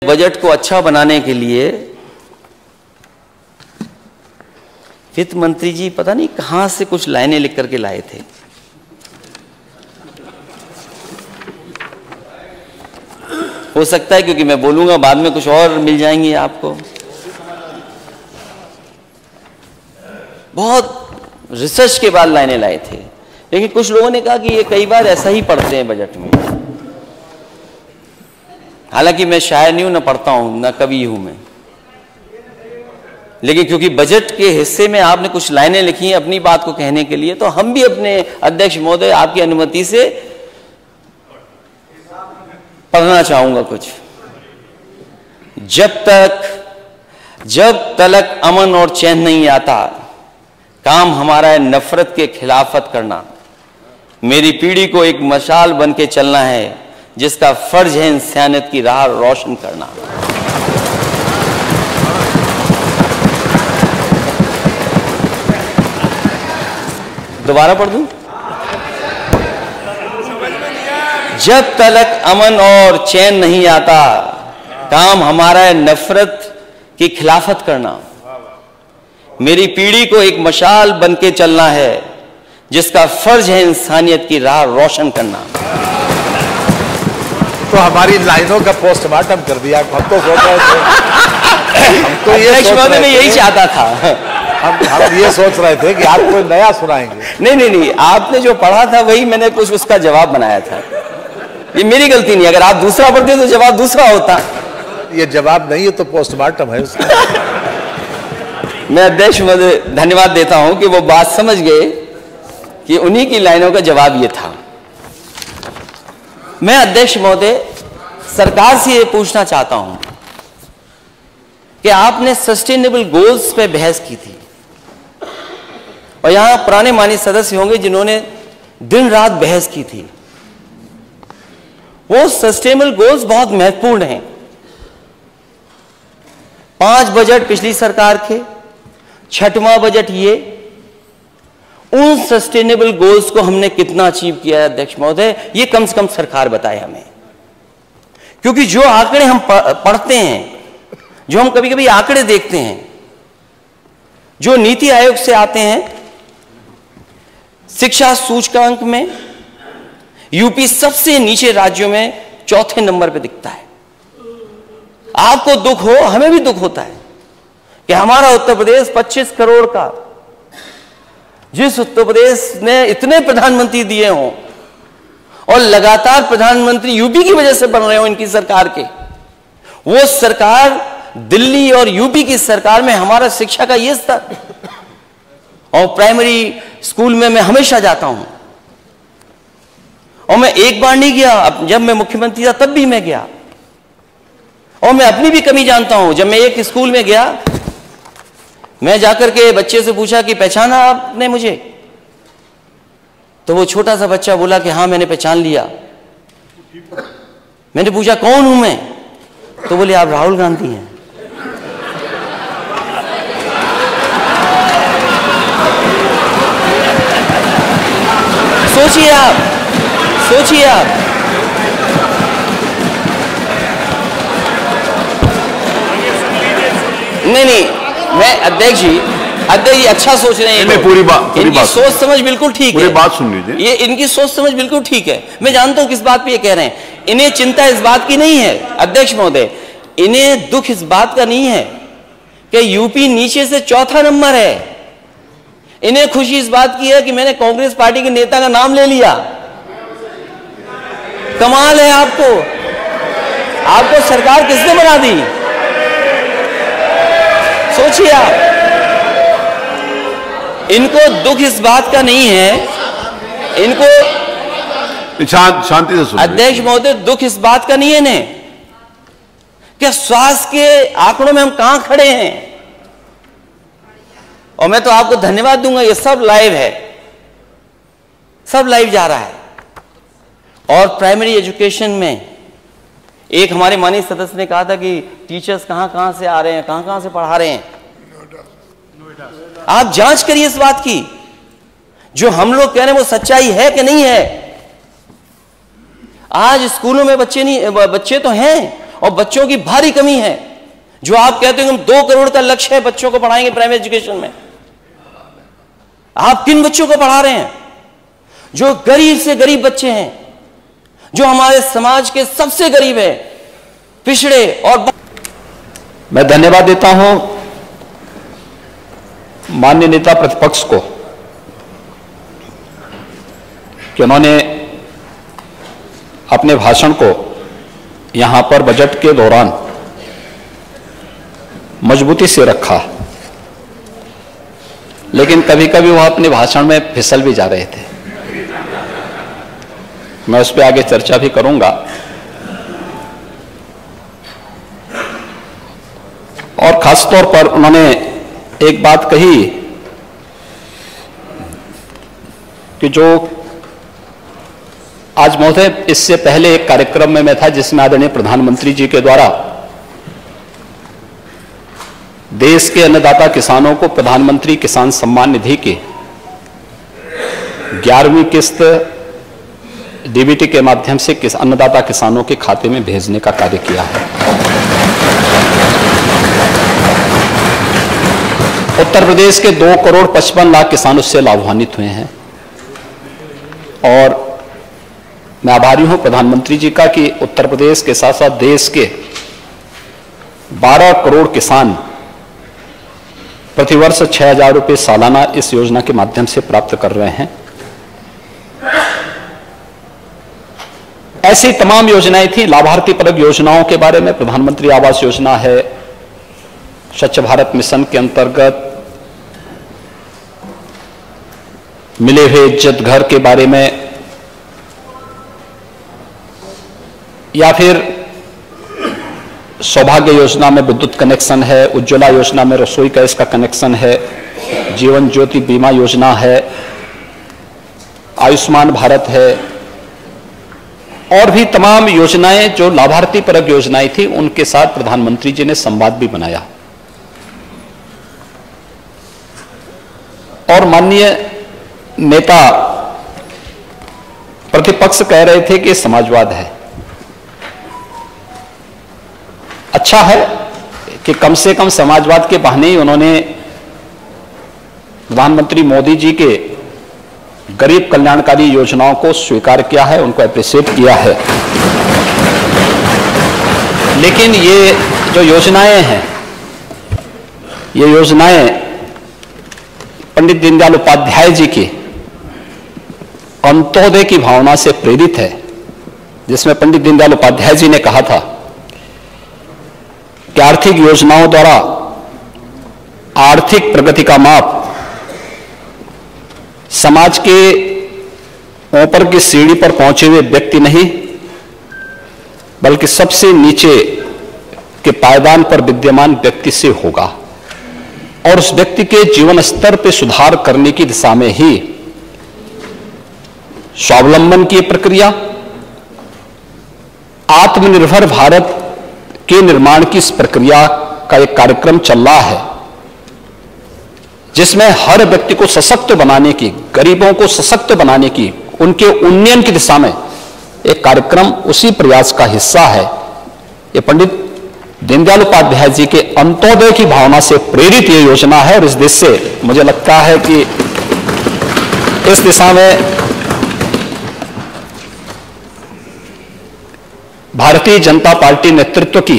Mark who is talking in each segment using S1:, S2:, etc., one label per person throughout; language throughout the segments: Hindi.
S1: बजट को अच्छा बनाने के लिए वित्त मंत्री जी पता नहीं कहां से कुछ लाइनें लिख करके लाए थे। हो सकता है क्योंकि मैं बोलूंगा बाद में कुछ और मिल जाएंगी आपको। बहुत रिसर्च के बाद लाइनें लाए थे, लेकिन कुछ लोगों ने कहा कि ये कई बार ऐसा ही पढ़ते हैं बजट में। हालांकि मैं शायर नहीं हूं, ना पढ़ता हूं, ना कवि हूं मैं, लेकिन क्योंकि बजट के हिस्से में आपने कुछ लाइनें लिखी हैं अपनी बात को कहने के लिए, तो हम भी अपने अध्यक्ष महोदय आपकी अनुमति से पढ़ना चाहूंगा कुछ। जब तलक अमन और चैन नहीं आता, काम हमारा है नफरत के खिलाफत करना। मेरी पीढ़ी को एक मशाल बन के चलना है, जिसका फर्ज है इंसानियत की राह रोशन करना। दोबारा पढ़ दूं? जब तलक अमन और चैन नहीं आता, काम हमारा है नफरत की खिलाफत करना। मेरी पीढ़ी को एक मशाल बन के चलना है, जिसका फर्ज है इंसानियत की राह रोशन करना।
S2: तो हमारी लाइनों का पोस्टमार्टम कर दिया। हम तो सोच रहे थे, हम तो ये
S1: यही चाहता था।
S2: हम ये सोच रहे थे कि आप कोई नया सुनाएंगे।
S1: नहीं, आपने जो पढ़ा था वही मैंने कुछ उसका जवाब बनाया था। ये मेरी गलती नहीं, अगर आप दूसरा पढ़ते तो जवाब दूसरा होता।
S2: ये जवाब नहीं है तो पोस्टमार्टम है उसका।
S1: मैं अध्यक्ष महोदय धन्यवाद देता हूं कि वो बात समझ गए कि उन्हीं की लाइनों का जवाब ये था। मैं अध्यक्ष महोदय सरकार से ये पूछना चाहता हूं कि आपने सस्टेनेबल गोल्स पे बहस की थी, और यहां पुराने माननीय सदस्य होंगे जिन्होंने दिन रात बहस की थी। वो सस्टेनेबल गोल्स बहुत महत्वपूर्ण हैं। 5 बजट पिछली सरकार के, 6वां बजट ये, उन सस्टेनेबल गोल्स को हमने कितना अचीव किया है अध्यक्ष महोदय, ये कम से कम सरकार बताए हमें। क्योंकि जो आंकड़े हम पढ़ते हैं, जो हम कभी कभी आंकड़े देखते हैं, जो नीति आयोग से आते हैं, शिक्षा सूचकांक में यूपी सबसे नीचे राज्यों में 4थे नंबर पे दिखता है। आपको दुख हो, हमें भी दुख होता है कि हमारा उत्तर प्रदेश 25 करोड़ का, जिस उत्तर प्रदेश ने इतने प्रधानमंत्री दिए हों और लगातार प्रधानमंत्री यूपी की वजह से बन रहे हो इनकी सरकार के, वो सरकार दिल्ली और यूपी की सरकार में हमारा शिक्षा का ये स्तर, और प्राइमरी स्कूल में मैं हमेशा जाता हूं, और मैं एक बार नहीं गया, जब मैं मुख्यमंत्री था तब भी मैं गया, और मैं अपनी भी कमी जानता हूं। जब मैं एक स्कूल में गया, मैं जाकर के बच्चे से पूछा कि पहचाना आपने मुझे? तो वो छोटा सा बच्चा बोला कि हाँ मैंने पहचान लिया। मैंने पूछा कौन हूं मैं? तो बोले आप राहुल गांधी हैं। सोचिए आप, सोचिए आप। नहीं, मैं अध्यक्ष जी अच्छा सोच रहे हैं।
S3: पूरी बात,
S1: इनकी सोच समझ बिल्कुल ठीक है।
S3: पूरी बात सुन लीजिए।
S1: ये इनकी सोच समझ बिल्कुल ठीक है। मैं जानता हूं किस बात पे ये कह रहे हैं। इन्हें चिंता इस बात की नहीं है अध्यक्ष महोदय, इन्हें दुख इस बात का नहीं है कि यूपी नीचे से 4था नंबर है। इन्हें खुशी इस बात की है कि मैंने कांग्रेस पार्टी के नेता का नाम ले लिया। कमाल है आपको सरकार किसने बना दी? सोचिए आप। इनको दुख इस बात का नहीं है, इनको
S3: शांति से सुनिए
S1: अध्यक्ष महोदय, दुख इस बात का नहीं है इन्हें कि स्वास्थ्य के आंकड़ों में हम कहां खड़े हैं। और मैं तो आपको धन्यवाद दूंगा, ये सब लाइव है, सब लाइव जा रहा है। और प्राइमरी एजुकेशन में एक हमारे माननीय सदस्य ने कहा था कि टीचर्स कहां से आ रहे हैं, कहां से पढ़ा रहे हैं। आप जांच करिए इस बात की, जो हम लोग कह रहे हैं वो सच्चाई है कि नहीं है। आज स्कूलों में बच्चे तो हैं, और बच्चों की भारी कमी है। जो आप कहते हो कि हम 2 करोड़ का लक्ष्य है बच्चों को पढ़ाएंगे प्राइमरी एजुकेशन में, आप किन बच्चों को पढ़ा रहे हैं? जो गरीब से गरीब बच्चे हैं, जो हमारे समाज के सबसे गरीब है, पिछड़े। और
S3: मैं धन्यवाद देता हूं माननीय नेता प्रतिपक्ष को कि उन्होंने अपने भाषण को यहां पर बजट के दौरान मजबूती से रखा, लेकिन कभी कभी वह अपने भाषण में फिसल भी जा रहे थे। मैं उस पर आगे चर्चा भी करूंगा। और खासतौर पर उन्होंने एक बात कही कि जो आज महोदय, इससे पहले एक कार्यक्रम में मैं था जिसमें आदरणीय प्रधानमंत्री जी के द्वारा देश के अन्नदाता किसानों को प्रधानमंत्री किसान सम्मान निधि की 11वीं किस्त डीबीटी के माध्यम से अन्नदाता किसानों के खाते में भेजने का कार्य किया है। उत्तर प्रदेश के 2 करोड़ 55 लाख किसान उससे लाभान्वित हुए हैं। और मैं आभारी हूं प्रधानमंत्री जी का कि उत्तर प्रदेश के साथ साथ देश के 12 करोड़ किसान प्रतिवर्ष 6,000 रुपये सालाना इस योजना के माध्यम से प्राप्त कर रहे हैं। ऐसी तमाम योजनाएं थी। लाभार्थी परक योजनाओं के बारे में प्रधानमंत्री आवास योजना है, स्वच्छ भारत मिशन के अंतर्गत मिले हुए इज्जत घर के बारे में, या फिर सौभाग्य योजना में विद्युत कनेक्शन है, उज्ज्वला योजना में रसोई गैस का कनेक्शन है, जीवन ज्योति बीमा योजना है, आयुष्मान भारत है, और भी तमाम योजनाएं जो लाभार्थी परक योजनाएं थी, उनके साथ प्रधानमंत्री जी ने संवाद भी बनाया। और माननीय नेता प्रतिपक्ष कह रहे थे कि समाजवाद है। अच्छा है कि कम से कम समाजवाद के बहाने ही उन्होंने प्रधानमंत्री मोदी जी के गरीब कल्याणकारी योजनाओं को स्वीकार किया है, उनको अप्रिशिएट किया है। लेकिन ये जो योजनाएं हैं, ये योजनाएं पंडित दीनदयाल उपाध्याय जी की अंत्योदय की भावना से प्रेरित है, जिसमें पंडित दीनदयाल उपाध्याय जी ने कहा था कि आर्थिक योजनाओं द्वारा आर्थिक प्रगति का माप समाज के ऊपर की सीढ़ी पर पहुंचे हुए व्यक्ति नहीं, बल्कि सबसे नीचे के पायदान पर विद्यमान व्यक्ति से होगा। और उस व्यक्ति के जीवन स्तर पर सुधार करने की दिशा में ही स्वावलंबन की प्रक्रिया, आत्मनिर्भर भारत के निर्माण की इस प्रक्रिया का एक कार्यक्रम चल रहा है, जिसमें हर व्यक्ति को सशक्त बनाने की, गरीबों को सशक्त बनाने की, उनके उन्नयन की दिशा में एक कार्यक्रम उसी प्रयास का हिस्सा है। ये पंडित दीनदयाल उपाध्याय जी के अंत्योदय की भावना से प्रेरित ये योजना है। और इस देश से मुझे लगता है कि इस दिशा में भारतीय जनता पार्टी नेतृत्व की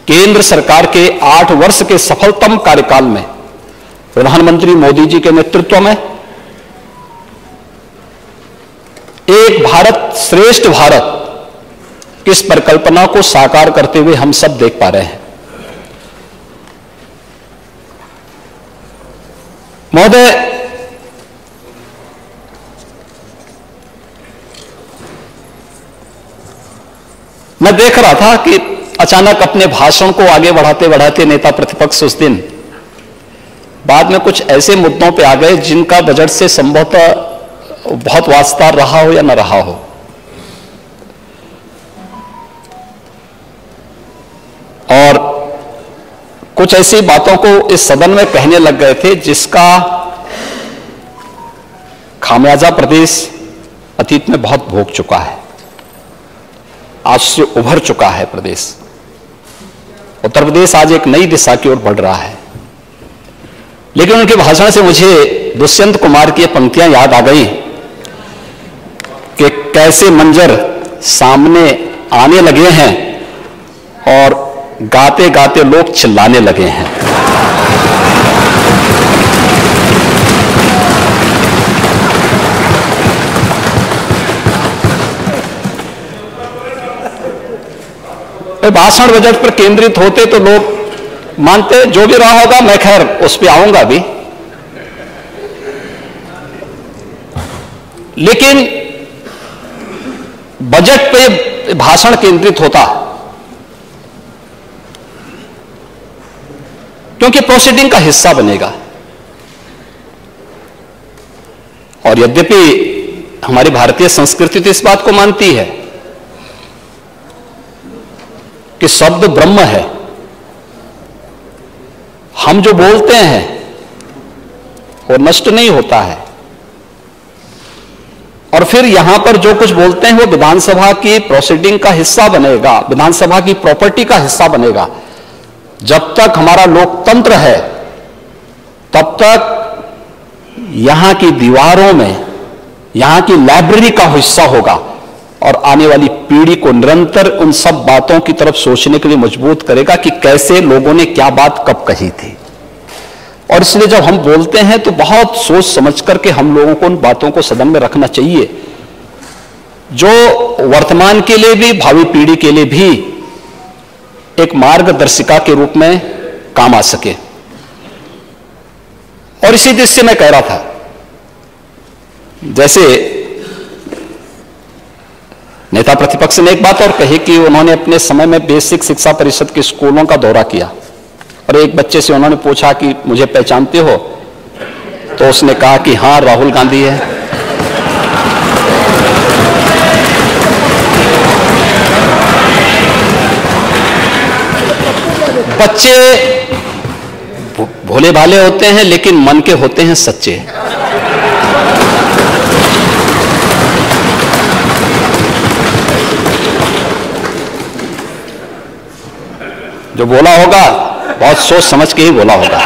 S3: केंद्र सरकार के 8 वर्ष के सफलतम कार्यकाल में प्रधानमंत्री मोदी जी के नेतृत्व में एक भारत श्रेष्ठ भारत की इस परिकल्पना को साकार करते हुए हम सब देख पा रहे हैं। महोदय, मैं देख रहा था कि अचानक अपने भाषण को आगे बढ़ाते बढ़ाते नेता प्रतिपक्ष उस दिन बाद में कुछ ऐसे मुद्दों पे आ गए जिनका बजट से संभवतः बहुत वास्ता रहा हो या न रहा हो। और कुछ ऐसी बातों को इस सदन में कहने लग गए थे जिसका खामियाजा प्रदेश अतीत में बहुत भोग चुका है। आज से उभर चुका है प्रदेश। उत्तर प्रदेश आज एक नई दिशा की ओर बढ़ रहा है। लेकिन उनके भाषण से मुझे दुष्यंत कुमार की पंक्तियां याद आ गई कि कैसे मंजर सामने आने लगे हैं और गाते गाते लोग चिल्लाने लगे हैं। भाषण बजट पर केंद्रित होते तो लोग मानते जो भी रहा होगा, मैं खैर उस पर आऊंगा भी, लेकिन बजट पे भाषण केंद्रित होता क्योंकि प्रोसीडिंग का हिस्सा बनेगा। और यद्यपि हमारी भारतीय संस्कृति तो इस बात को मानती है कि शब्द ब्रह्म है, हम जो बोलते हैं वो नष्ट नहीं होता है, और फिर यहां पर जो कुछ बोलते हैं वो विधानसभा की प्रोसीडिंग का हिस्सा बनेगा, विधानसभा की प्रॉपर्टी का हिस्सा बनेगा। जब तक हमारा लोकतंत्र है तब तक यहां की दीवारों में यहां की लाइब्रेरी का हिस्सा होगा और आने वाली पीढ़ी को निरंतर उन सब बातों की तरफ सोचने के लिए मजबूत करेगा कि कैसे लोगों ने क्या बात कब कही थी। और इसलिए जब हम बोलते हैं तो बहुत सोच समझ करके हम लोगों को उन बातों को सदन में रखना चाहिए जो वर्तमान के लिए भी भावी पीढ़ी के लिए भी एक मार्गदर्शिका के रूप में काम आ सके। और इसी दृष्टि से मैं कह रहा था, जैसे नेता प्रतिपक्ष ने एक बात और कही कि उन्होंने अपने समय में बेसिक शिक्षा परिषद के स्कूलों का दौरा किया और एक बच्चे से उन्होंने पूछा कि मुझे पहचानते हो, तो उसने कहा कि हां, राहुल गांधी है। बच्चे भोले भाले होते हैं लेकिन मन के होते हैं सच्चे। जो बोला होगा बहुत सोच समझ के ही बोला होगा।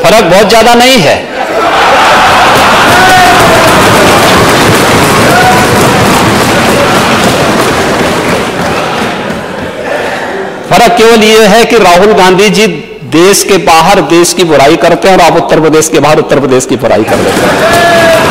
S3: फर्क बहुत ज्यादा नहीं है। फर्क केवल यह है कि राहुल गांधी जी देश के बाहर देश की बुराई करते हैं और आप उत्तर प्रदेश के बाहर उत्तर प्रदेश की बुराई कर देते हैं।